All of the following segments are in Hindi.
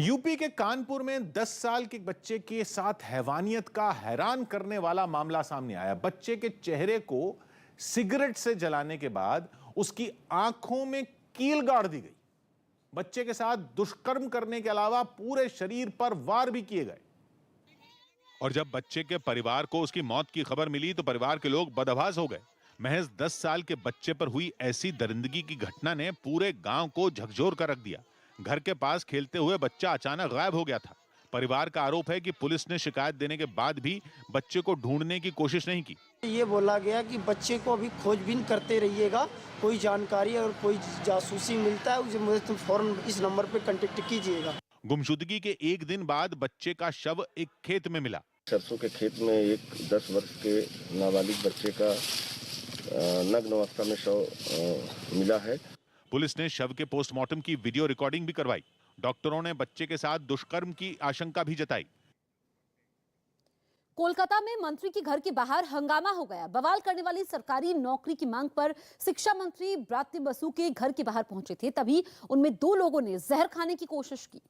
यूपी के कानपुर में 10 साल के बच्चे के साथ हैवानियत का हैरान करने वाला मामला सामने आया। बच्चे के चेहरे को सिगरेट से जलाने के बाद उसकी आंखों में कील गाड़ दी गई। बच्चे के साथ दुष्कर्म करने के अलावा पूरे शरीर पर वार भी किए गए। और जब बच्चे के परिवार को उसकी मौत की खबर मिली तो परिवार के लोग बदहवास हो गए। महज 10 साल के बच्चे पर हुई ऐसी दरिंदगी की घटना ने पूरे गांव को झकझोर कर रख दिया। घर के पास खेलते हुए बच्चा अचानक गायब हो गया था। परिवार का आरोप है कि पुलिस ने शिकायत देने के बाद भी बच्चे को ढूंढने की कोशिश नहीं की। ये बोला गया कि बच्चे को अभी खोजबीन करते रहिएगा, कोई जानकारी और कोई जासूसी मिलता है मुझे तो फौरन इस नंबर पे कांटेक्ट कीजिएगा। गुमशुदगी के एक दिन बाद बच्चे का शव एक खेत में मिला। सरसों के खेत में एक 10 वर्ष के नाबालिग बच्चे का नग्न अवस्था में शव मिला है। पुलिस ने शव के पोस्टमार्टम की वीडियो रिकॉर्डिंग भी करवाई। डॉक्टरों ने बच्चे के साथ दुष्कर्म की आशंका भी जताई। कोलकाता में मंत्री के घर के बाहर हंगामा हो गया। बवाल करने वाली सरकारी नौकरी की मांग पर शिक्षा मंत्री ब्रात्य बसु के घर के बाहर पहुंचे थे। तभी उनमें 2 लोगों ने जहर खाने की कोशिश की,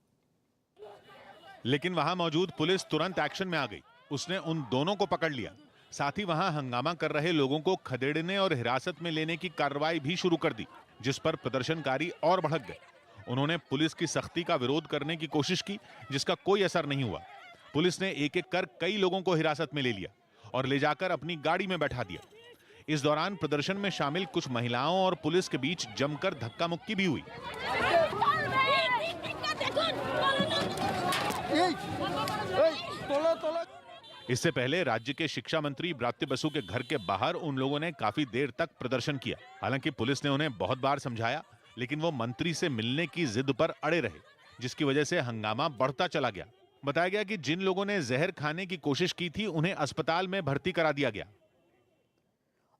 लेकिन वहां मौजूद पुलिस तुरंत एक्शन में आ गई। उसने उन दोनों को पकड़ लिया। साथ ही वहां हंगामा कर रहे लोगों को खदेड़ने और हिरासत में लेने की कार्रवाई भी शुरू कर दी, जिस पर प्रदर्शनकारी और भड़क गए। उन्होंने पुलिस की सख्ती का विरोध करने की कोशिश की, जिसका कोई असर नहीं हुआ। पुलिस ने एक एक कर कई लोगों को हिरासत में ले लिया और ले जाकर अपनी गाड़ी में बैठा दिया। इस दौरान प्रदर्शन में शामिल कुछ महिलाओं और पुलिस के बीच जमकर धक्का मुक्की भी हुई। इससे पहले राज्य के शिक्षा मंत्री ब्रात्य बसु के घर के बाहर उन लोगों ने काफी देर तक प्रदर्शन किया। हालांकि पुलिस ने उन्हें बहुत बार समझाया, लेकिन वो मंत्री से मिलने की जिद पर अड़े रहे, जिसकी वजह से हंगामा बढ़ता चला गया। बताया गया कि जिन लोगों ने जहर खाने की कोशिश की थी उन्हें अस्पताल में भर्ती करा दिया गया।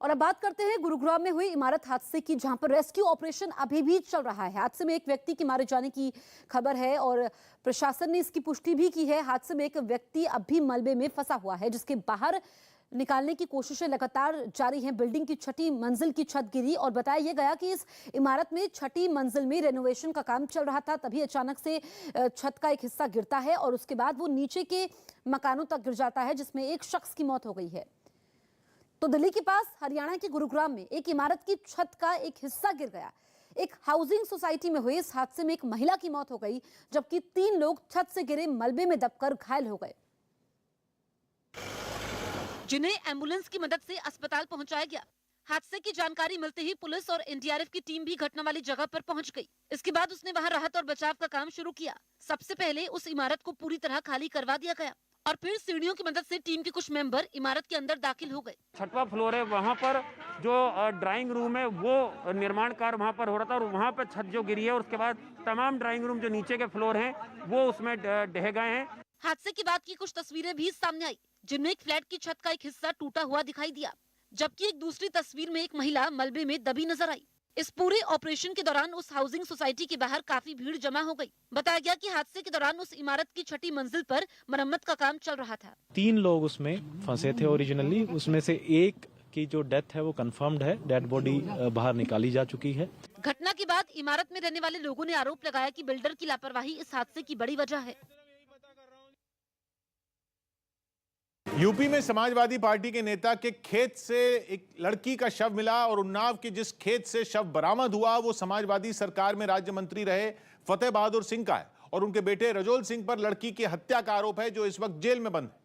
और अब बात करते हैं गुरुग्राम में हुई इमारत हादसे की, जहां पर रेस्क्यू ऑपरेशन अभी भी चल रहा है। हादसे में एक व्यक्ति के मारे जाने की खबर है और प्रशासन ने इसकी पुष्टि भी की है। हादसे में एक व्यक्ति अब भी मलबे में फंसा हुआ है, जिसके बाहर निकालने की कोशिशें लगातार जारी हैं। बिल्डिंग की 6ठी मंजिल की छत गिरी और बताया गया कि इस इमारत में 6ठी मंजिल में रेनोवेशन का काम चल रहा था। तभी अचानक से छत का एक हिस्सा गिरता है और उसके बाद वो नीचे के मकानों तक गिर जाता है, जिसमें एक शख्स की मौत हो गई है। तो दिल्ली के पास हरियाणा के गुरुग्राम में एक इमारत की छत का एक हिस्सा गिर गया। एक हाउसिंग सोसाइटी में हुए इस हादसे में एक महिला की मौत हो गई, जबकि 3 लोग छत से गिरे मलबे में दबकर घायल हो गए, जिन्हें एम्बुलेंस की मदद से अस्पताल पहुंचाया गया। हादसे की जानकारी मिलते ही पुलिस और एनडीआरएफ की टीम भी घटना वाली जगह पर पहुंच गई। इसके बाद उसने वहां राहत और बचाव का काम शुरू किया। सबसे पहले उस इमारत को पूरी तरह खाली करवा दिया गया और फिर सीढ़ियों की मदद से टीम के कुछ मेंबर इमारत के अंदर दाखिल हो गए। 6वां फ्लोर है, वहाँ पर जो ड्राइंग रूम है वो निर्माण कार्य वहाँ पर हो रहा था और वहाँ पर छत जो गिरी है और उसके बाद तमाम ड्राइंग रूम जो नीचे के फ्लोर हैं वो उसमें ढह गए हैं। हादसे के बाद की कुछ तस्वीरें भी सामने आई, जिनमें एक फ्लैट की छत का एक हिस्सा टूटा हुआ दिखाई दिया, जबकि एक दूसरी तस्वीर में एक महिला मलबे में दबी नजर आई। इस पूरे ऑपरेशन के दौरान उस हाउसिंग सोसाइटी के बाहर काफी भीड़ जमा हो गई। बताया गया कि हादसे के दौरान उस इमारत की 6ठी मंजिल पर मरम्मत का काम चल रहा था। 3 लोग उसमें फंसे थे ओरिजिनली। उसमें से एक की जो डेथ है वो कंफर्म्ड है, डेड बॉडी बाहर निकाली जा चुकी है। घटना के बाद इमारत में रहने वाले लोगों ने आरोप लगाया कि बिल्डर की लापरवाही इस हादसे की बड़ी वजह है। यूपी में समाजवादी पार्टी के नेता के खेत से एक लड़की का शव मिला और उन्नाव के जिस खेत से शव बरामद हुआ वो समाजवादी सरकार में राज्य मंत्री रहे फतेह बहादुर सिंह का है और उनके बेटे रजोल सिंह पर लड़की की हत्या का आरोप है, जो इस वक्त जेल में बंद है।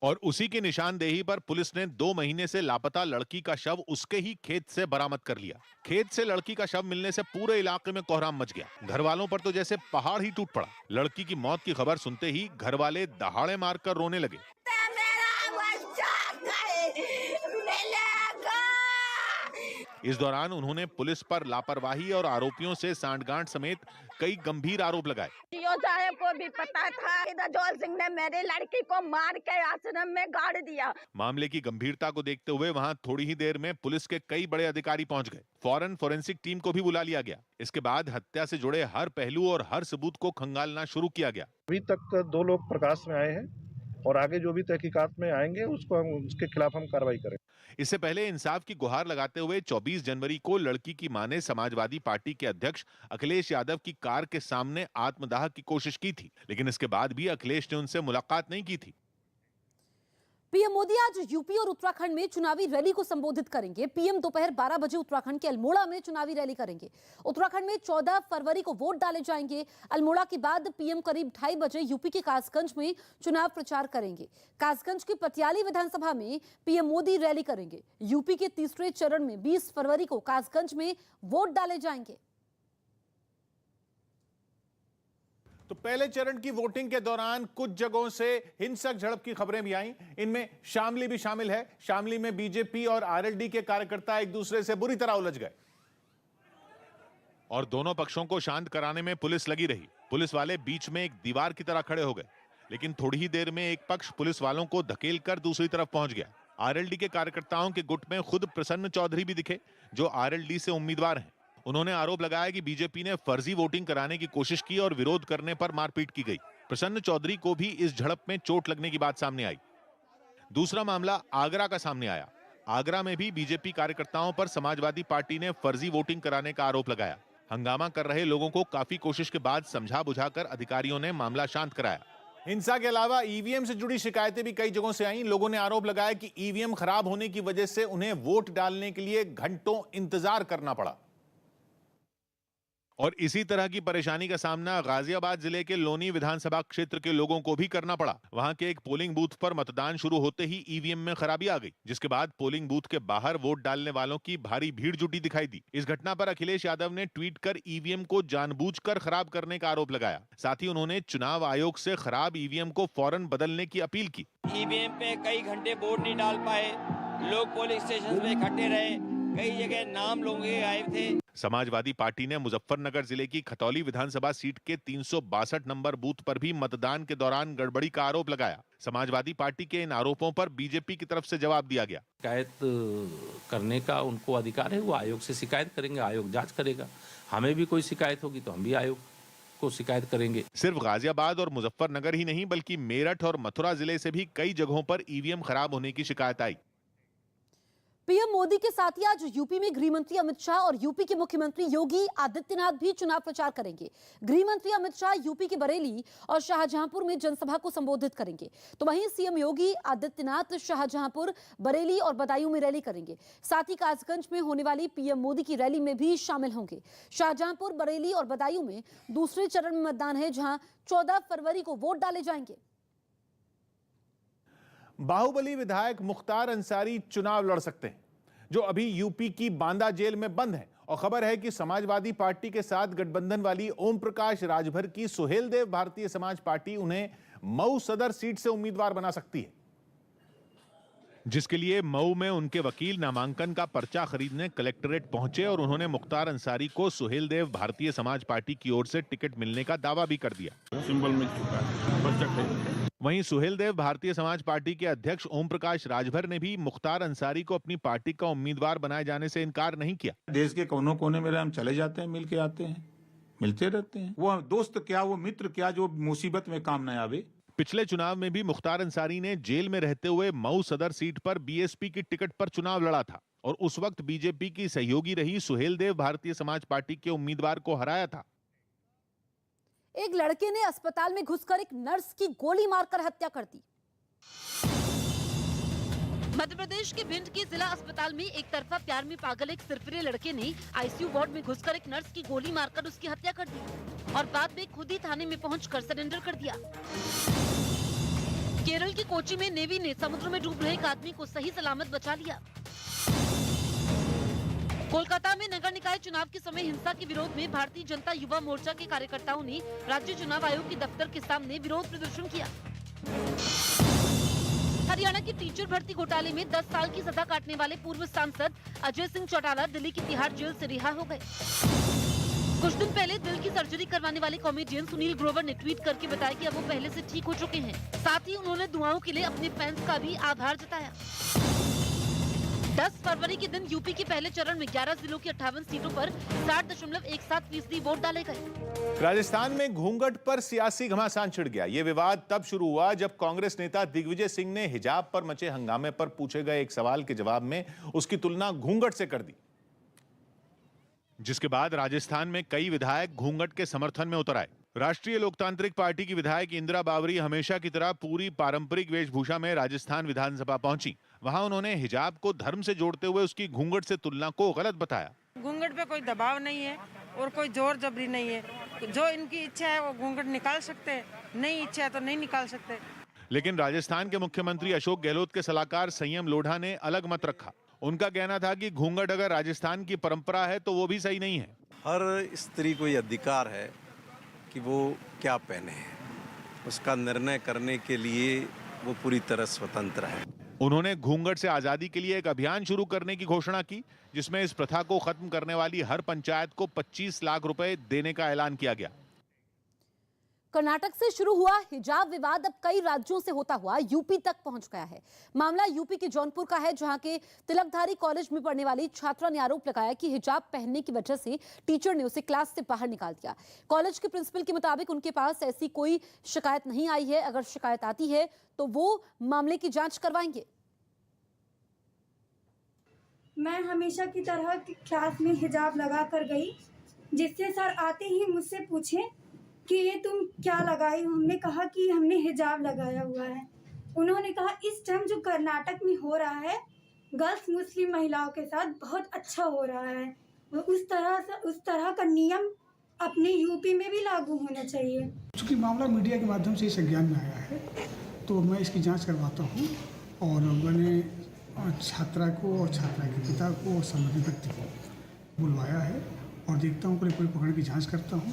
और उसी की निशानदेही पर पुलिस ने 2 महीने से लापता लड़की का शव उसके ही खेत से बरामद कर लिया। खेत से लड़की का शव मिलने से पूरे इलाके में कोहराम मच गया। घर वालों पर तो जैसे पहाड़ ही टूट पड़ा। लड़की की मौत की खबर सुनते ही घर वाले दहाड़े मारकर रोने लगे। इस दौरान उन्होंने पुलिस पर लापरवाही और आरोपियों से सांठगांठ समेत कई गंभीर आरोप लगाए। साहब को भी पता था कि रजोल सिंह ने मेरी लड़की को मार के आश्रम में गाड़ दिया। मामले की गंभीरता को देखते हुए वहां थोड़ी ही देर में पुलिस के कई बड़े अधिकारी पहुंच गए। फौरन फोरेंसिक टीम को भी बुला लिया गया। इसके बाद हत्या से जुड़े हर पहलू और हर सबूत को खंगालना शुरू किया गया। अभी तक 2 लोग प्रकाश में आए हैं और आगे जो भी तहकीकात में आएंगे उसको उसके खिलाफ हम कार्रवाई करें। इससे पहले इंसाफ की गुहार लगाते हुए 24 जनवरी को लड़की की मां ने समाजवादी पार्टी के अध्यक्ष अखिलेश यादव की कार के सामने आत्मदाह की कोशिश की थी, लेकिन इसके बाद भी अखिलेश ने उनसे मुलाकात नहीं की थी। पीएम मोदी आज यूपी और उत्तराखंड में चुनावी रैली को संबोधित करेंगे। पीएम दोपहर 12 बजे उत्तराखंड के अल्मोड़ा में चुनावी रैली करेंगे। उत्तराखंड में 14 फरवरी को वोट डाले जाएंगे। अल्मोड़ा के बाद पीएम करीब 2:30 बजे यूपी के कासगंज में चुनाव प्रचार करेंगे। कासगंज की पटियाली विधानसभा में पीएम मोदी रैली करेंगे। यूपी के तीसरे चरण में 20 फरवरी को कासगंज में वोट डाले जाएंगे। तो पहले चरण की वोटिंग के दौरान कुछ जगहों से हिंसक झड़प की खबरें भी आईं। इनमें शामली भी शामिल है। शामली में बीजेपी और आरएलडी के कार्यकर्ता एक दूसरे से बुरी तरह उलझ गए और दोनों पक्षों को शांत कराने में पुलिस लगी रही। पुलिस वाले बीच में एक दीवार की तरह खड़े हो गए, लेकिन थोड़ी ही देर में एक पक्ष पुलिस वालों को धकेलकर दूसरी तरफ पहुंच गया। आरएलडी के कार्यकर्ताओं के गुट में खुद प्रसन्न चौधरी भी दिखे, जो आरएलडी से उम्मीदवार हैं। उन्होंने आरोप लगाया कि बीजेपी ने फर्जी वोटिंग कराने की कोशिश की और विरोध करने पर मारपीट की गई। प्रसन्न चौधरी को भी इस झड़प में चोट लगने की बात सामने आई। दूसरा मामला आगरा का सामने आया। आगरा में भी बीजेपी कार्यकर्ताओं पर समाजवादी पार्टी ने फर्जी वोटिंग कराने का आरोप लगाया। हंगामा कर रहे लोगों को काफी कोशिश के बाद समझा बुझाकर अधिकारियों ने मामला शांत कराया। हिंसा के अलावा ईवीएम से जुड़ी शिकायतें भी कई जगहों से आईं। लोगों ने आरोप लगाया कि ईवीएम खराब होने की वजह से उन्हें वोट डालने के लिए घंटों इंतजार करना पड़ा। और इसी तरह की परेशानी का सामना गाजियाबाद जिले के लोनी विधानसभा क्षेत्र के लोगों को भी करना पड़ा। वहां के एक पोलिंग बूथ पर मतदान शुरू होते ही ईवीएम में खराबी आ गई, जिसके बाद पोलिंग बूथ के बाहर वोट डालने वालों की भारी भीड़ जुटी दिखाई दी। इस घटना पर अखिलेश यादव ने ट्वीट कर ईवीएम को जानबूझकर खराब करने का आरोप लगाया। साथ ही उन्होंने चुनाव आयोग से खराब ईवीएम को फौरन बदलने की अपील की। ईवीएम पे कई घंटे वोट नहीं डाल पाए, लोग पोलिंग स्टेशन पे इकट्ठे रहे, कई जगह नाम लोगों के गायब थे। समाजवादी पार्टी ने मुजफ्फरनगर जिले की खतौली विधानसभा सीट के 362 नंबर बूथ पर भी मतदान के दौरान गड़बड़ी का आरोप लगाया। समाजवादी पार्टी के इन आरोपों पर बीजेपी की तरफ से जवाब दिया गया। शिकायत करने का उनको अधिकार है, वो आयोग से शिकायत करेंगे, आयोग जांच करेगा। हमें भी कोई शिकायत होगी तो हम भी आयोग को शिकायत करेंगे। सिर्फ गाजियाबाद और मुजफ्फरनगर ही नहीं, बल्कि मेरठ और मथुरा जिले से भी कई जगहों पर ईवीएम खराब होने की शिकायत आई। पीएम मोदी के साथ ही आज यूपी में गृह मंत्री अमित शाह और यूपी के मुख्यमंत्री योगी आदित्यनाथ भी चुनाव प्रचार करेंगे। गृह मंत्री अमित शाह यूपी के बरेली और शाहजहांपुर में जनसभा को संबोधित करेंगे, तो वहीं सीएम योगी आदित्यनाथ शाहजहांपुर, बरेली और बदायूं में रैली करेंगे। साथ ही कासगंज में होने वाली पीएम मोदी की रैली में भी शामिल होंगे। शाहजहांपुर, बरेली और बदायूं में दूसरे चरण में मतदान है, जहां 14 फरवरी को वोट डाले जाएंगे। बाहुबली विधायक मुख्तार अंसारी चुनाव लड़ सकते हैं, जो अभी यूपी की बांदा जेल में बंद है। और खबर है कि समाजवादी पार्टी के साथ गठबंधन वाली ओम प्रकाश राजभर की सुहेलदेव भारतीय समाज पार्टी उन्हें मऊ सदर सीट से उम्मीदवार बना सकती है, जिसके लिए मऊ में उनके वकील नामांकन का पर्चा खरीदने कलेक्टरेट पहुंचे और उन्होंने मुख्तार अंसारी को सुहेलदेव भारतीय समाज पार्टी की ओर से टिकट मिलने का दावा भी कर दिया। सिंबल मिल चुका है, पर्चा खरीद। वहीं सुहेलदेव भारतीय समाज पार्टी के अध्यक्ष ओम प्रकाश राजभर ने भी मुख्तार अंसारी को अपनी पार्टी का उम्मीदवार बनाए जाने से इनकार नहीं किया। देश के कोनों कोने में हम चले जाते हैं, मिल के आते हैं, मिलते रहते हैं। वो दोस्त क्या, वो मित्र क्या, जो मुसीबत में काम न आवे। पिछले चुनाव में भी मुख्तार अंसारी ने जेल में रहते हुए मऊ सदर सीट पर बीएसपी की टिकट पर चुनाव लड़ा था और उस वक्त बीजेपी की सहयोगी रही सुहेलदेव भारतीय समाज पार्टी के उम्मीदवार को हराया था। एक लड़के ने अस्पताल में घुसकर एक नर्स की गोली मारकर हत्या कर दी। मध्य प्रदेश के भिंड के जिला अस्पताल में एक तरफा प्यार में पागल एक सिरफिरे लड़के ने आईसीयू वार्ड में घुसकर एक नर्स की गोली मारकर उसकी हत्या कर दी और बाद में खुद ही थाने में पहुंचकर सरेंडर कर दिया। केरल की कोची में नेवी ने समुद्र में डूब रहे एक आदमी को सही सलामत बचा लिया। कोलकाता में नगर निकाय चुनाव के समय हिंसा के विरोध में भारतीय जनता युवा मोर्चा के कार्यकर्ताओं ने राज्य चुनाव आयोग के दफ्तर के सामने विरोध प्रदर्शन किया। हरियाणा की टीचर भर्ती घोटाले में 10 साल की सजा काटने वाले पूर्व सांसद अजय सिंह चौटाला दिल्ली की तिहाड़ जेल से रिहा हो गए। कुछ दिन पहले दिल की सर्जरी करवाने वाले कॉमेडियन सुनील ग्रोवर ने ट्वीट करके बताया कि अब वो पहले से ठीक हो चुके हैं। साथ ही उन्होंने दुआओं के लिए अपने फैंस का भी आभार जताया। 10 फरवरी के दिन यूपी के पहले चरण में 11 जिलों की 58 सीटों पर 60.17% वोट डाले गए। राजस्थान में घूंघट पर सियासी घमासान छिड़ गया। यह विवाद तब शुरू हुआ जब कांग्रेस नेता दिग्विजय सिंह ने हिजाब पर मचे हंगामे पर पूछे गए एक सवाल के जवाब में उसकी तुलना घूंघट से कर दी, जिसके बाद राजस्थान में कई विधायक घूंघट के समर्थन में उतर आए। राष्ट्रीय लोकतांत्रिक पार्टी की विधायक इंदिरा बावरी हमेशा की तरह पूरी पारंपरिक वेशभूषा में राजस्थान विधानसभा पहुंची। वहां उन्होंने हिजाब को धर्म से जोड़ते हुए उसकी घूंघट से तुलना को गलत बताया। घूंघट पे कोई दबाव नहीं है और कोई जोर जबरी नहीं है। जो इनकी इच्छा है वो घूंघट निकाल सकते हैं, नहीं इच्छा है तो नहीं निकाल सकते। लेकिन राजस्थान के मुख्यमंत्री अशोक गहलोत के सलाहकार संयम लोढ़ा ने अलग मत रखा। उनका कहना था कि घूंघट अगर राजस्थान की परंपरा है तो वो भी सही नहीं है। हर स्त्री को यह अधिकार है कि वो क्या पहने हैं, उसका निर्णय करने के लिए वो पूरी तरह स्वतंत्र है। उन्होंने घूंघट से आजादी के लिए एक अभियान शुरू करने की घोषणा की, जिसमें इस प्रथा को खत्म करने वाली हर पंचायत को 25 लाख रुपए देने का ऐलान किया गया। कर्नाटक से शुरू हुआ हिजाब विवाद अब कई राज्यों से होता हुआ यूपी तक पहुंच गया है। मामला यूपी के जौनपुर का है, जहां के तिलकधारी कॉलेज में पढ़ने वाली छात्रा ने आरोप लगाया कि हिजाब पहनने की वजह से टीचर ने उसे क्लास से बाहर निकाल दिया। कॉलेज के प्रिंसिपल के मुताबिक उनके पास ऐसी कोई शिकायत नहीं आई है। अगर शिकायत आती है तो वो मामले की जांच करवाएंगे। मैं हमेशा की तरह क्लास में हिजाब लगा कर गई, जिससे सर आते ही मुझसे पूछे कि ये तुम क्या लगाई हो। हमने कहा कि हमने हिजाब लगाया हुआ है। उन्होंने कहा इस टाइम जो कर्नाटक में हो रहा है गर्ल्स मुस्लिम महिलाओं के साथ बहुत अच्छा हो रहा है, उस तरह का नियम अपने यूपी में भी लागू होना चाहिए। चूँकि मामला मीडिया के माध्यम से संज्ञान में आया है तो मैं इसकी जांच करवाता हूँ और मैंने छात्रा को और छात्रा के पिता को और संबंधित व्यक्ति को बुलवाया है और देखता हूँ पूरे प्रकरण की जांच करता हूँ,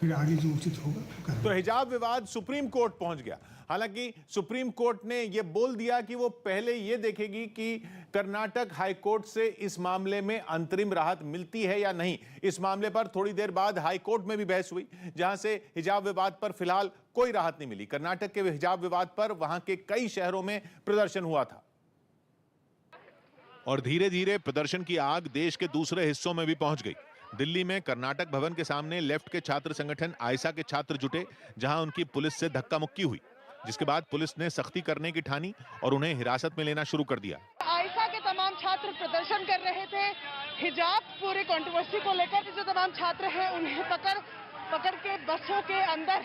फिर आगे जो उचित होगा। तो हिजाब विवाद सुप्रीम कोर्ट पहुंच गया। हालांकि सुप्रीम कोर्ट ने यह बोल दिया कि वो पहले यह देखेगी कि कर्नाटक हाई कोर्ट से इस मामले में अंतरिम राहत मिलती है या नहीं। इस मामले पर थोड़ी देर बाद हाई कोर्ट में भी बहस हुई, जहां से हिजाब विवाद पर फिलहाल कोई राहत नहीं मिली। कर्नाटक के हिजाब विवाद पर वहां के कई शहरों में प्रदर्शन हुआ था और धीरे धीरे प्रदर्शन की आग देश के दूसरे हिस्सों में भी पहुंच गई। दिल्ली में कर्नाटक भवन के सामने लेफ्ट के छात्र संगठन आयसा के छात्र जुटे, जहां उनकी पुलिस से धक्का मुक्की हुई, जिसके बाद पुलिस ने सख्ती करने की ठानी और उन्हें हिरासत में लेना शुरू कर दिया। आयसा के तमाम छात्र प्रदर्शन कर रहे थे हिजाब पूरी कंट्रोवर्सी को लेकर। जो तमाम छात्र हैं उन्हें पकड़ के बसों के अंदर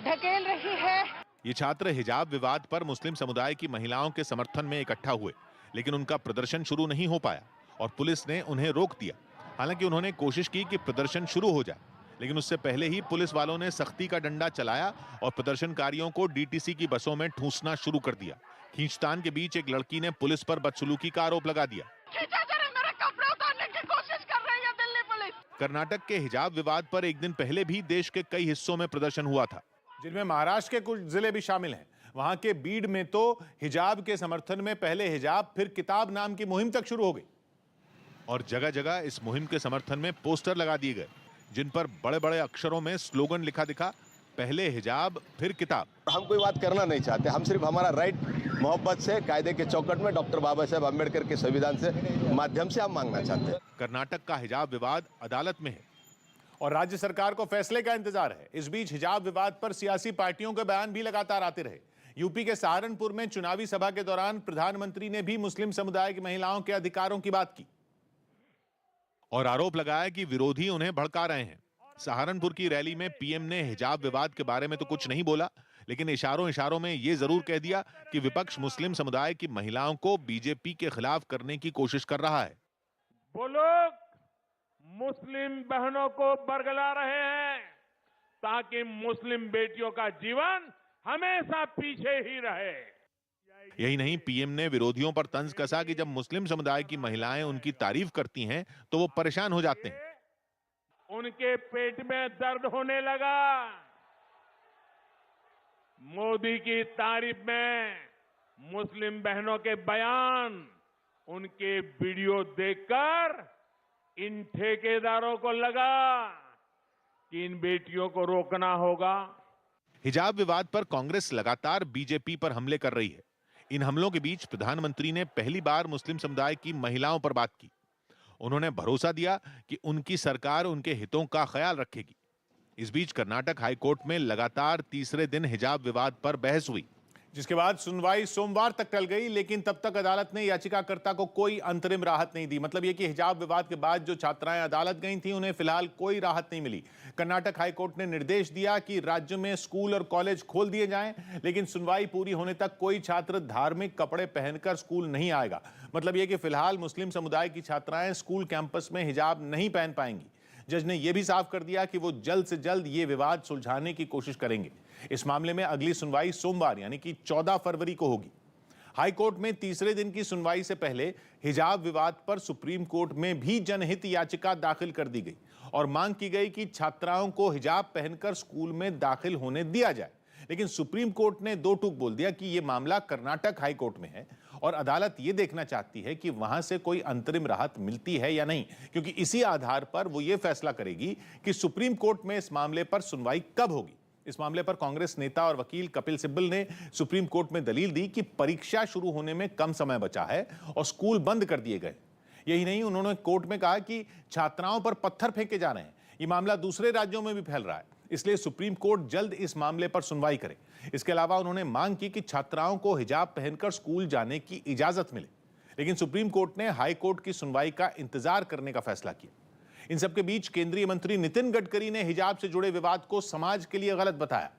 ढकेल रही है। ये छात्र हिजाब विवाद पर मुस्लिम समुदाय की महिलाओं के समर्थन में इकट्ठा हुए, लेकिन उनका प्रदर्शन शुरू नहीं हो पाया और पुलिस ने उन्हें रोक दिया। हालांकि उन्होंने कोशिश की कि प्रदर्शन शुरू हो जाए, लेकिन उससे पहले ही पुलिस वालों ने सख्ती का डंडा चलाया और प्रदर्शनकारियों को डीटीसी की बसों में ठूंसना शुरू कर दिया। खींचतान के बीच एक लड़की ने पुलिस पर बदसलूकी का आरोप लगा दिया। मेरे कपड़े उतारने की कोशिश कर रही है दिल्ली पुलिस। कर्नाटक के हिजाब विवाद पर एक दिन पहले भी देश के कई हिस्सों में प्रदर्शन हुआ था, जिनमें महाराष्ट्र के कुछ जिले भी शामिल हैं। वहां के बीड में तो हिजाब के समर्थन में पहले हिजाब फिर किताब नाम की मुहिम तक शुरू हो गई और जगह जगह इस मुहिम के समर्थन में पोस्टर लगा दिए गए, जिन पर बड़े बड़े अक्षरों में स्लोगन लिखा दिखा, पहले हिजाब फिर किताब। हम कोई बात करना नहीं चाहते, हम सिर्फ हमारा राइट मोहब्बत से कायदे के चौकट में डॉक्टर बाबा साहेब अम्बेडकर के संविधान से माध्यम से हम मांगना चाहते हैं। कर्नाटक का हिजाब विवाद अदालत में है और राज्य सरकार को फैसले का इंतजार है। इस बीच हिजाब विवाद पर सियासी पार्टियों के बयान भी लगातार आते रहे। यूपी के सहारनपुर में चुनावी सभा के दौरान प्रधानमंत्री ने भी मुस्लिम समुदाय की महिलाओं के अधिकारों की बात की और आरोप लगाया कि विरोधी उन्हें भड़का रहे हैं। सहारनपुर की रैली में पीएम ने हिजाब विवाद के बारे में तो कुछ नहीं बोला, लेकिन इशारों इशारों में यह जरूर कह दिया कि विपक्ष मुस्लिम समुदाय की महिलाओं को बीजेपी के खिलाफ करने की कोशिश कर रहा है। वो लोग मुस्लिम बहनों को बरगला रहे हैं ताकि मुस्लिम बेटियों का जीवन हमेशा पीछे ही रहे। यही नहीं, पीएम ने विरोधियों पर तंज कसा कि जब मुस्लिम समुदाय की महिलाएं उनकी तारीफ करती हैं तो वो परेशान हो जाते हैं। उनके पेट में दर्द होने लगा। मोदी की तारीफ में मुस्लिम बहनों के बयान, उनके वीडियो देखकर इन ठेकेदारों को लगा कि इन बेटियों को रोकना होगा। हिजाब विवाद पर कांग्रेस लगातार बीजेपी पर हमले कर रही है। इन हमलों के बीच प्रधानमंत्री ने पहली बार मुस्लिम समुदाय की महिलाओं पर बात की। उन्होंने भरोसा दिया कि उनकी सरकार उनके हितों का ख्याल रखेगी। इस बीच कर्नाटक हाईकोर्ट में लगातार तीसरे दिन हिजाब विवाद पर बहस हुई, जिसके बाद सुनवाई सोमवार तक टल गई, लेकिन तब तक अदालत ने याचिकाकर्ता को कोई अंतरिम राहत नहीं दी। मतलब यह कि हिजाब विवाद के बाद जो छात्राएं अदालत गई थीं, उन्हें फिलहाल कोई राहत नहीं मिली। कर्नाटक हाईकोर्ट ने निर्देश दिया कि राज्य में स्कूल और कॉलेज खोल दिए जाएं, लेकिन सुनवाई पूरी होने तक कोई छात्र धार्मिक कपड़े पहनकर स्कूल नहीं आएगा। मतलब यह कि फिलहाल मुस्लिम समुदाय की छात्राएं स्कूल कैंपस में हिजाब नहीं पहन पाएंगी। जज ने यह भी साफ कर दिया कि वो जल्द से जल्द ये विवाद सुलझाने की कोशिश करेंगे। इस मामले में अगली सुनवाई सोमवार यानी कि 14 फरवरी को होगी। हाईकोर्ट में तीसरे दिन की सुनवाई से पहले हिजाब विवाद पर सुप्रीम कोर्ट में भी जनहित याचिका दाखिल कर दी गई और मांग की गई कि छात्राओं को हिजाब पहनकर स्कूल में दाखिल होने दिया जाए। लेकिन सुप्रीम कोर्ट ने दो टूक बोल दिया कि यह मामला कर्नाटक हाईकोर्ट में है और अदालत यह देखना चाहती है कि वहां से कोई अंतरिम राहत मिलती है या नहीं, क्योंकि इसी आधार पर वो ये फैसला करेगी कि सुप्रीम कोर्ट में इस मामले पर सुनवाई कब होगी। इस मामले पर कांग्रेस नेता और वकील कपिल सिब्बल ने सुप्रीम कोर्ट में दलील दी कि परीक्षा शुरू होने में कम समय बचा है और स्कूल बंद कर दिए गए। यही नहीं, उन्होंने कोर्ट में कहा कि छात्राओं पर पत्थर फेंके जा रहे हैं। ये मामला दूसरे राज्यों में भी फैल रहा है, इसलिए सुप्रीम कोर्ट जल्द इस मामले पर सुनवाई करे। इसके अलावा उन्होंने मांग की कि छात्राओं को हिजाब पहनकर स्कूल जाने की इजाजत मिले, लेकिन सुप्रीम कोर्ट ने हाई कोर्ट की सुनवाई का इंतजार करने का फैसला किया। इन सबके बीच केंद्रीय मंत्री नितिन गडकरी ने हिजाब से जुड़े विवाद को समाज के लिए गलत बताया।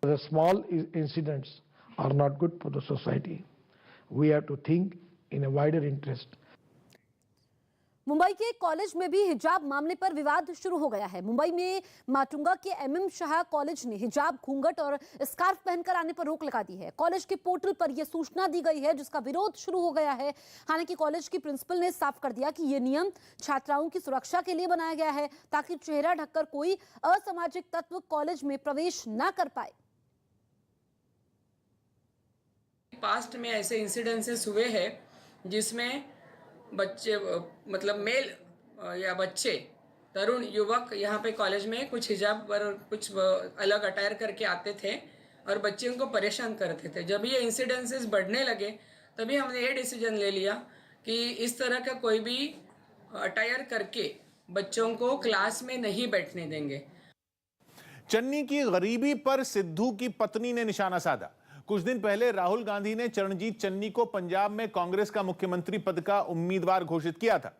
The small incidents are not good for the society. We have to think in a wider interest. Mumbai के कॉलेज में भी हिजाब मामले पर विवाद शुरू हो गया है। मुंबई में माटुंगा के एमएम शाह कॉलेज ने हिजाब, घूंघट और स्कार्फ पहनकर आने पर रोक लगा दी है। कॉलेज के पोर्टल पर यह सूचना दी गई है, जिसका विरोध शुरू हो गया है। हालांकि कॉलेज की प्रिंसिपल ने साफ कर दिया कि यह नियम छात्राओं की सुरक्षा के लिए बनाया गया है, ताकि चेहरा ढककर कोई असामाजिक तत्व कॉलेज में प्रवेश न कर पाए। पास्ट में ऐसे इंसिडेंसेस हुए हैं जिसमें बच्चे, मतलब मेल या बच्चे, तरुण युवक यहाँ पे कॉलेज में कुछ हिजाब पर कुछ अलग अटायर करके आते थे और बच्चियों को परेशान करते थे। जब ये इंसिडेंसेस बढ़ने लगे तभी हमने ये डिसीजन ले लिया कि इस तरह का कोई भी अटायर करके बच्चों को क्लास में नहीं बैठने देंगे। चन्नी की गरीबी पर सिद्धू की पत्नी ने निशाना साधा। कुछ दिन पहले राहुल गांधी ने चरणजीत चन्नी को पंजाब में कांग्रेस का मुख्यमंत्री पद का उम्मीदवार घोषित किया था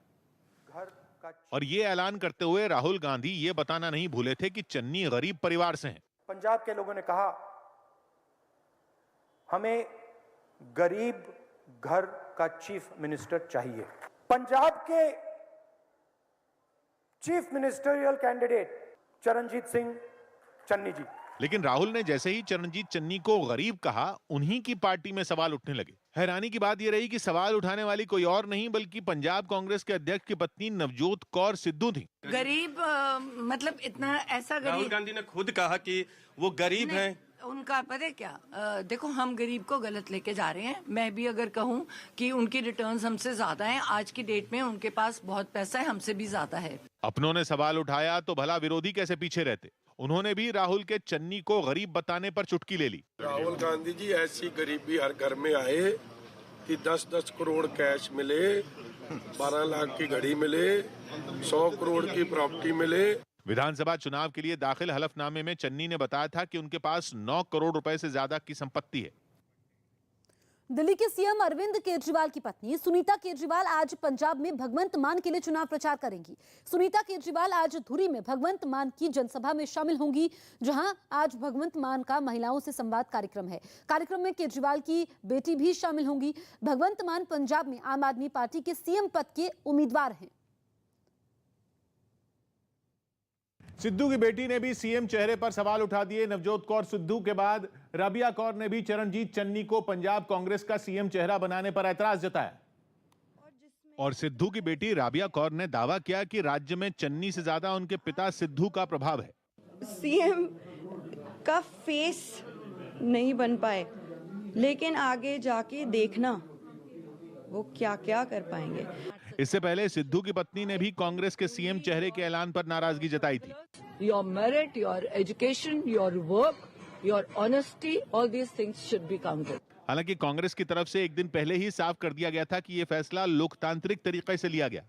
और ये ऐलान करते हुए राहुल गांधी ये बताना नहीं भूले थे कि चन्नी गरीब परिवार से हैं। पंजाब के लोगों ने कहा हमें गरीब घर का चीफ मिनिस्टर चाहिए। पंजाब के chief ministerial candidate Charanjit Singh Channi ji. लेकिन राहुल ने जैसे ही चरणजीत चन्नी को गरीब कहा, उन्हीं की पार्टी में सवाल उठने लगे। हैरानी की बात यह रही कि सवाल उठाने वाली कोई और नहीं बल्कि पंजाब कांग्रेस के अध्यक्ष की पत्नी नवजोत कौर सिद्धू थी। गरीब मतलब इतना ऐसा गरीब, राहुल गांधी ने खुद कहा कि वो गरीब हैं। उनका पता है क्या, देखो हम गरीब को गलत लेके जा रहे हैं। मैं भी अगर कहूं कि उनकी रिटर्न्स हमसे ज्यादा हैं, आज की डेट में उनके पास बहुत पैसा है, हमसे भी ज्यादा है। अपनों ने सवाल उठाया तो भला विरोधी कैसे पीछे रहते। उन्होंने भी राहुल के चन्नी को गरीब बताने पर चुटकी ले ली। राहुल गांधी जी, ऐसी गरीबी हर घर में आए कि 10-10 करोड़ कैश मिले, 12 लाख की घड़ी मिले, 100 करोड़ की प्रॉपर्टी मिले। विधानसभा चुनाव के लिए दाखिल हलफनामे में चन्नी ने बताया था कि उनके पास 9 करोड़ रुपए से ज्यादा की संपत्ति है। दिल्ली के सीएम अरविंद केजरीवाल की पत्नी सुनीता केजरीवाल आज पंजाब में भगवंत मान के लिए चुनाव प्रचार करेंगी। सुनीता केजरीवाल आज धुरी में भगवंत मान की जनसभा में शामिल होंगी, जहां आज भगवंत मान का महिलाओं से संवाद कार्यक्रम है। कार्यक्रम में केजरीवाल की बेटी भी शामिल होंगी। भगवंत मान पंजाब में आम आदमी पार्टी के सीएम पद के उम्मीदवार हैं। सिद्धू की बेटी ने भी सीएम चेहरे पर सवाल उठा दिए। नवजोत कौर सिद्धू के बाद राबिया कौर ने भी चरणजीत चन्नी को पंजाब कांग्रेस का सीएम चेहरा बनाने पर ऐतराज जताया और सिद्धू की बेटी राबिया कौर ने दावा किया कि राज्य में चन्नी से ज्यादा उनके पिता सिद्धू का प्रभाव है। सीएम का फेस नहीं बन पाए, लेकिन आगे जाके देखना वो क्या क्या कर पाएंगे। इससे पहले सिद्धू की पत्नी ने भी कांग्रेस के सीएम चेहरे के ऐलान पर नाराजगी जताई थी। Your merit, your education, your work, your honesty, all these things should be counted. हालांकि कांग्रेस की तरफ से एक दिन पहले ही साफ कर दिया गया था कि यह फैसला लोकतांत्रिक तरीके से लिया गया।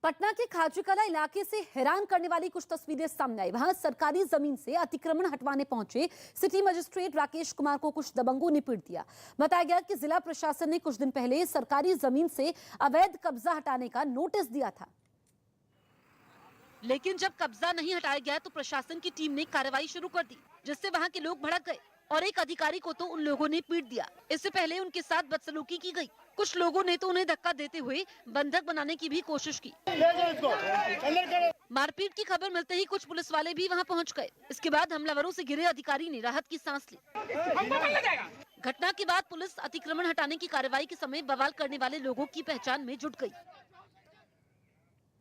पटना के खाजूकला इलाके से हैरान करने वाली कुछ तस्वीरें सामने आई। वहां सरकारी जमीन से अतिक्रमण हटवाने पहुंचे सिटी मजिस्ट्रेट राकेश कुमार को कुछ दबंगों ने पीट दिया। बताया गया कि जिला प्रशासन ने कुछ दिन पहले सरकारी जमीन से अवैध कब्जा हटाने का नोटिस दिया था, लेकिन जब कब्जा नहीं हटाया गया तो प्रशासन की टीम ने कार्रवाई शुरू कर दी, जिससे वहां के लोग भड़क गए और एक अधिकारी को तो उन लोगों ने पीट दिया। इससे पहले उनके साथ बदसलूकी की गई। कुछ लोगों ने तो उन्हें धक्का देते हुए बंधक बनाने की भी कोशिश की। मारपीट की खबर मिलते ही कुछ पुलिस वाले भी वहां पहुंच गए। इसके बाद हमलावरों से घिरे अधिकारी ने राहत की सांस ली। घटना के बाद पुलिस अतिक्रमण हटाने की कार्रवाई के समय बवाल करने वाले लोगों की पहचान में जुट गई।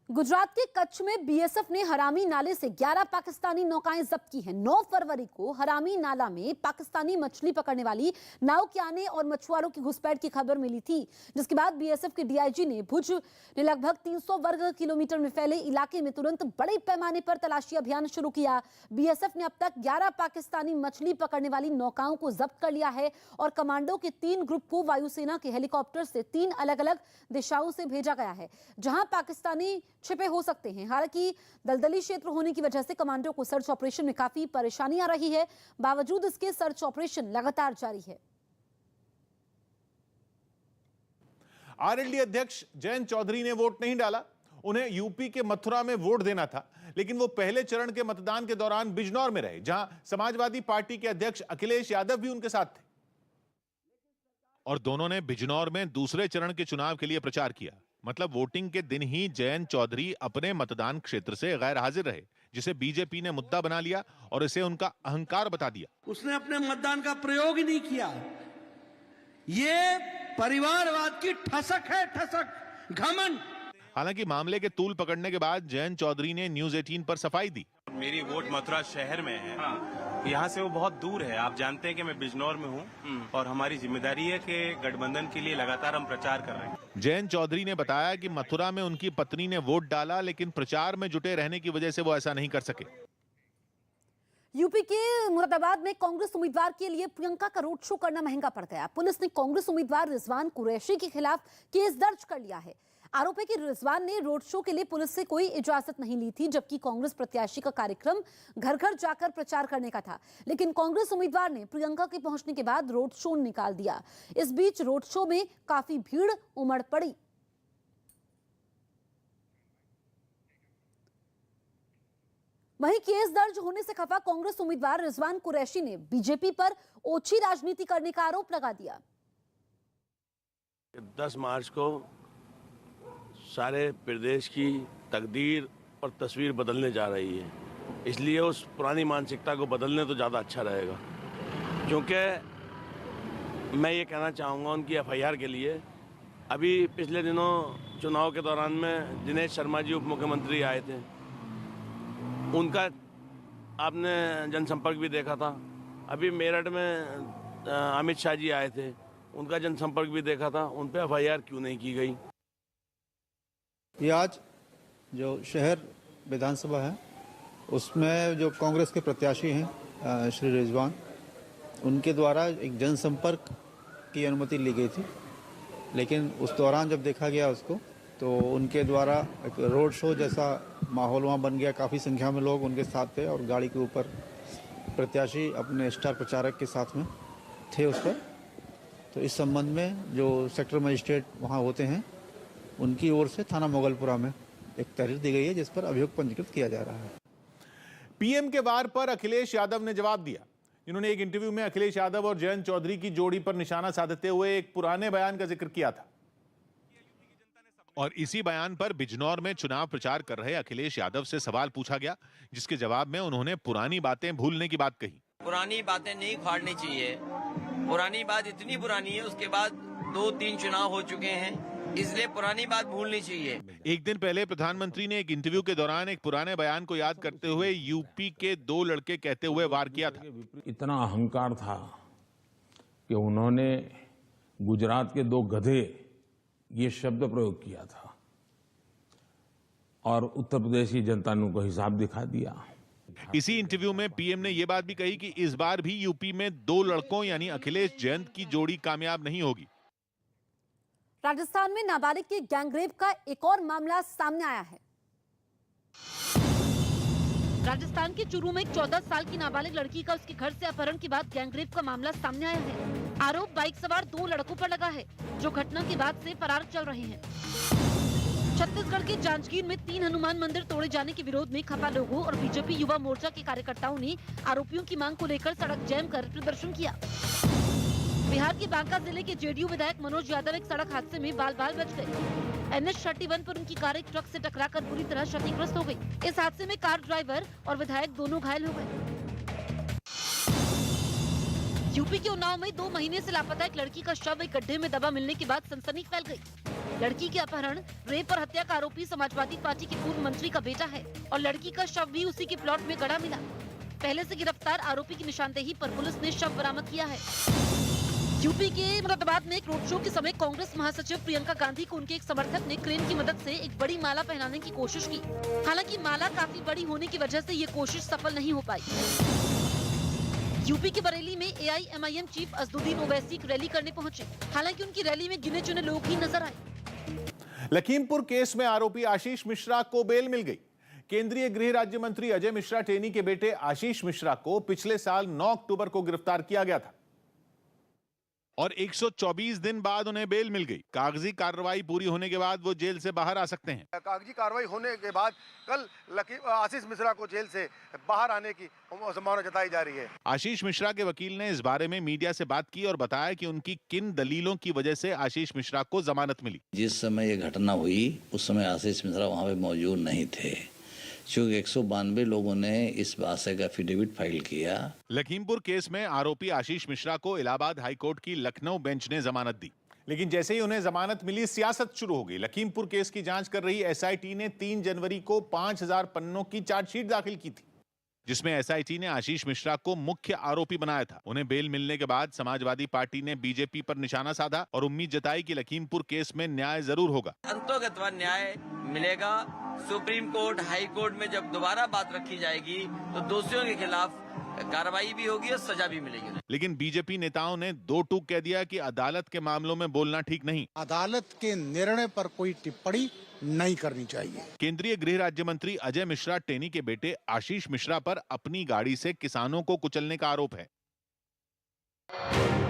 गुजरात के कच्छ में बीएसएफ ने हरामी नाले से 11 पाकिस्तानी नौकाएं जब्त की हैं। 9 फरवरी को हरामी नाला में पाकिस्तानी मछली पकड़ने वाली नाव के आने और मछुआरों की घुसपैठ की खबर मिली थी, जिसके बाद बीएसएफ के डीआईजी ने भुज ने लगभग 300 वर्ग किलोमीटर में फैले इलाके में तुरंत बड़े पैमाने पर तलाशी अभियान शुरू किया। बीएसएफ ने अब तक 11 पाकिस्तानी मछली पकड़ने वाली नौकाओं को जब्त कर लिया है और कमांडो के 3 ग्रुप को वायुसेना के हेलीकॉप्टर से 3 अलग अलग दिशाओं से भेजा गया है, जहां पाकिस्तानी छिपे हो सकते हैं। हालांकि दलदली क्षेत्र होने की वजह से कमांडो को सर्च ऑपरेशन में काफी परेशानी आ रही है। बावजूद इसके सर्च ऑपरेशन लगातार जारी है। आरएलडी अध्यक्ष जयंत चौधरी ने वोट नहीं डाला। उन्हें यूपी के मथुरा में वोट देना था, लेकिन वो पहले चरण के मतदान के दौरान बिजनौर में रहे, जहां समाजवादी पार्टी के अध्यक्ष अखिलेश यादव भी उनके साथ थे और दोनों ने बिजनौर में दूसरे चरण के चुनाव के लिए प्रचार किया। मतलब वोटिंग के दिन ही जयंत चौधरी अपने मतदान क्षेत्र से गैर हाजिर रहे, जिसे बीजेपी ने मुद्दा बना लिया और इसे उनका अहंकार बता दिया। उसने अपने मतदान का प्रयोग ही नहीं किया। ये परिवारवाद की ठसक है, ठसक, घमंड। हालांकि मामले के तूल पकड़ने के बाद जयंत चौधरी ने न्यूज 18 पर सफाई दी। मेरी वोट मथुरा शहर में है। यहाँ से वो बहुत दूर है। आप जानते हैं कि मैं बिजनौर में हूँ और हमारी जिम्मेदारी है कि गठबंधन के लिए लगातार हम प्रचार कर रहे हैं। जयंत चौधरी ने बताया कि मथुरा में उनकी पत्नी ने वोट डाला, लेकिन प्रचार में जुटे रहने की वजह से वो ऐसा नहीं कर सके। यूपी के मुरादाबाद में कांग्रेस उम्मीदवार के लिए प्रियंका का रोड शो करना महंगा पड़ गया। पुलिस ने कांग्रेस उम्मीदवार रिजवान कुरैशी के खिलाफ केस दर्ज कर लिया है। आरोप है कि रिजवान ने रोड शो के लिए पुलिस से कोई इजाजत नहीं ली थी, जबकि कांग्रेस प्रत्याशी का कार्यक्रम घर घर जाकर प्रचार करने का था। लेकिन कांग्रेस उम्मीदवार ने प्रियंका के पहुंचने के बाद रोड शो निकाल दिया। इस बीच रोड शो में काफी भीड़ उमड़ पड़ी। वहीं केस दर्ज होने से खफा कांग्रेस उम्मीदवार रिजवान कुरैशी ने बीजेपी पर ओछी राजनीति करने का आरोप लगा दिया। 10 मार्च को सारे प्रदेश की तकदीर और तस्वीर बदलने जा रही है, इसलिए उस पुरानी मानसिकता को बदलने तो ज़्यादा अच्छा रहेगा। क्योंकि मैं ये कहना चाहूँगा उनकी एफआईआर के लिए, अभी पिछले दिनों चुनाव के दौरान में दिनेश शर्मा जी उप मुख्यमंत्री आए थे, उनका आपने जनसंपर्क भी देखा था। अभी मेरठ में अमित शाह जी आए थे, उनका जनसंपर्क भी देखा था। उन पर एफआईआर क्यों नहीं की गई? ये आज जो शहर विधानसभा है उसमें जो कांग्रेस के प्रत्याशी हैं श्री रिजवान, उनके द्वारा एक जनसंपर्क की अनुमति ली गई थी, लेकिन उस दौरान जब देखा गया उसको तो उनके द्वारा एक रोड शो जैसा माहौल वहाँ बन गया। काफ़ी संख्या में लोग उनके साथ थे और गाड़ी के ऊपर प्रत्याशी अपने स्टार प्रचारक के साथ में थे उस पर। तो इस संबंध में जो सेक्टर मजिस्ट्रेट वहाँ होते हैं उनकी ओर से थाना मोगलपुरा में एक तहरीर दी गई है, जिस पर अभियोग पंजीकृत किया जा रहा है। पीएम के वार पर अखिलेश यादव ने जवाब दिया। इन्होंने एक इंटरव्यू में अखिलेश यादव और जयंत चौधरी की जोड़ी पर निशाना साधते हुए एक पुराने बयान का जिक्र किया था और इसी बयान पर बिजनौर में चुनाव प्रचार कर रहे अखिलेश यादव से सवाल पूछा गया, जिसके जवाब में उन्होंने पुरानी बातें भूलने की बात कही। पुरानी बातें नहीं उखाड़नी चाहिए। पुरानी बात इतनी पुरानी है, उसके बाद 2-3 चुनाव हो चुके हैं, इसलिए पुरानी बात भूलनी चाहिए। एक दिन पहले प्रधानमंत्री ने एक इंटरव्यू के दौरान एक पुराने बयान को याद करते हुए यूपी के 2 लड़के कहते हुए वार किया था। इतना अहंकार था कि उन्होंने गुजरात के 2 गधे ये शब्द प्रयोग किया था और उत्तर प्रदेश की जनता ने उनको हिसाब दिखा दिया। इसी इंटरव्यू में पीएम ने यह बात भी कही कि इस बार भी यूपी में 2 लड़कों यानी अखिलेश जयंत की जोड़ी कामयाब नहीं होगी। राजस्थान में नाबालिग के गैंगरेप का एक और मामला सामने आया है। राजस्थान के चूरू में एक 14 साल की नाबालिग लड़की का उसके घर से अपहरण के बाद गैंगरेप का मामला सामने आया है। आरोप बाइक सवार 2 लड़कों पर लगा है जो घटना के बाद से फरार चल रहे हैं। छत्तीसगढ़ के जांजगीर में 3 हनुमान मंदिर तोड़े जाने के विरोध में खपा लोगों और बीजेपी युवा मोर्चा के कार्यकर्ताओं ने आरोपियों की मांग को लेकर सड़क जैम कर प्रदर्शन किया। बिहार के बांका जिले के जेडीयू विधायक मनोज यादव एक सड़क हादसे में बाल बाल बच गए। NH31 पर उनकी कार एक ट्रक से टकराकर बुरी तरह क्षतिग्रस्त हो गई। इस हादसे में कार ड्राइवर और विधायक दोनों घायल हो गए। यूपी के उन्नाव में 2 महीने से लापता एक लड़की का शव एक गड्ढे में दबा मिलने के बाद सनसनी फैल गई। लड़की के अपहरण, रेप और हत्या का आरोपी समाजवादी पार्टी के पूर्व मंत्री का बेटा है और लड़की का शव भी उसी के प्लॉट में गड़ा मिला। पहले से गिरफ्तार आरोपी की निशानदेही पर पुलिस ने शव बरामद किया है। यूपी के मुरादाबाद में एक रोड शो के समय कांग्रेस महासचिव प्रियंका गांधी को उनके एक समर्थक ने क्रेन की मदद से एक बड़ी माला पहनाने की कोशिश की। हालांकि माला काफी बड़ी होने की वजह से ये कोशिश सफल नहीं हो पाई। यूपी के बरेली में AIMIM चीफ असदुद्दीन ओवैसी एक रैली करने पहुंचे। हालांकि उनकी रैली में गिने चुने लोग ही नजर आए। लखीमपुर केस में आरोपी आशीष मिश्रा को बेल मिल गई। केंद्रीय गृह राज्य मंत्री अजय मिश्रा टेनी के बेटे आशीष मिश्रा को पिछले साल 9 अक्टूबर को गिरफ्तार किया गया था और 124 दिन बाद उन्हें बेल मिल गई। कागजी कार्रवाई पूरी होने के बाद वो जेल से बाहर आ सकते हैं। कागजी कार्रवाई होने के बाद कल आशीष मिश्रा को जेल से बाहर आने की संभावना जताई जा रही है। आशीष मिश्रा के वकील ने इस बारे में मीडिया से बात की और बताया कि उनकी किन दलीलों की वजह से आशीष मिश्रा को जमानत मिली। जिस समय ये घटना हुई उस समय आशीष मिश्रा वहाँ पे मौजूद नहीं थे, क्योंकि 192 लोगों ने इस आशय का एफिडेविट फाइल किया। लखीमपुर केस में आरोपी आशीष मिश्रा को इलाहाबाद हाईकोर्ट की लखनऊ बेंच ने जमानत दी, लेकिन जैसे ही उन्हें जमानत मिली सियासत शुरू हो गई। लखीमपुर केस की जांच कर रही SIT ने 3 जनवरी को 5000 पन्नों की चार्जशीट दाखिल की थी, जिसमें SIT ने आशीष मिश्रा को मुख्य आरोपी बनाया था। उन्हें बेल मिलने के बाद समाजवादी पार्टी ने बीजेपी पर निशाना साधा और उम्मीद जताई कि लखीमपुर केस में न्याय जरूर होगा। अंतोगत्वा न्याय मिलेगा। सुप्रीम कोर्ट, हाई कोर्ट में जब दोबारा बात रखी जाएगी तो दोषियों के खिलाफ कार्रवाई भी होगी और सजा भी मिलेगी। लेकिन बीजेपी नेताओं ने 2 टूक कह दिया कि अदालत के मामलों में बोलना ठीक नहीं। अदालत के निर्णय पर कोई टिप्पणी नहीं करनी चाहिए। केंद्रीय गृह राज्य मंत्री अजय मिश्रा टेनी के बेटे आशीष मिश्रा पर अपनी गाड़ी से किसानों को कुचलने का आरोप है।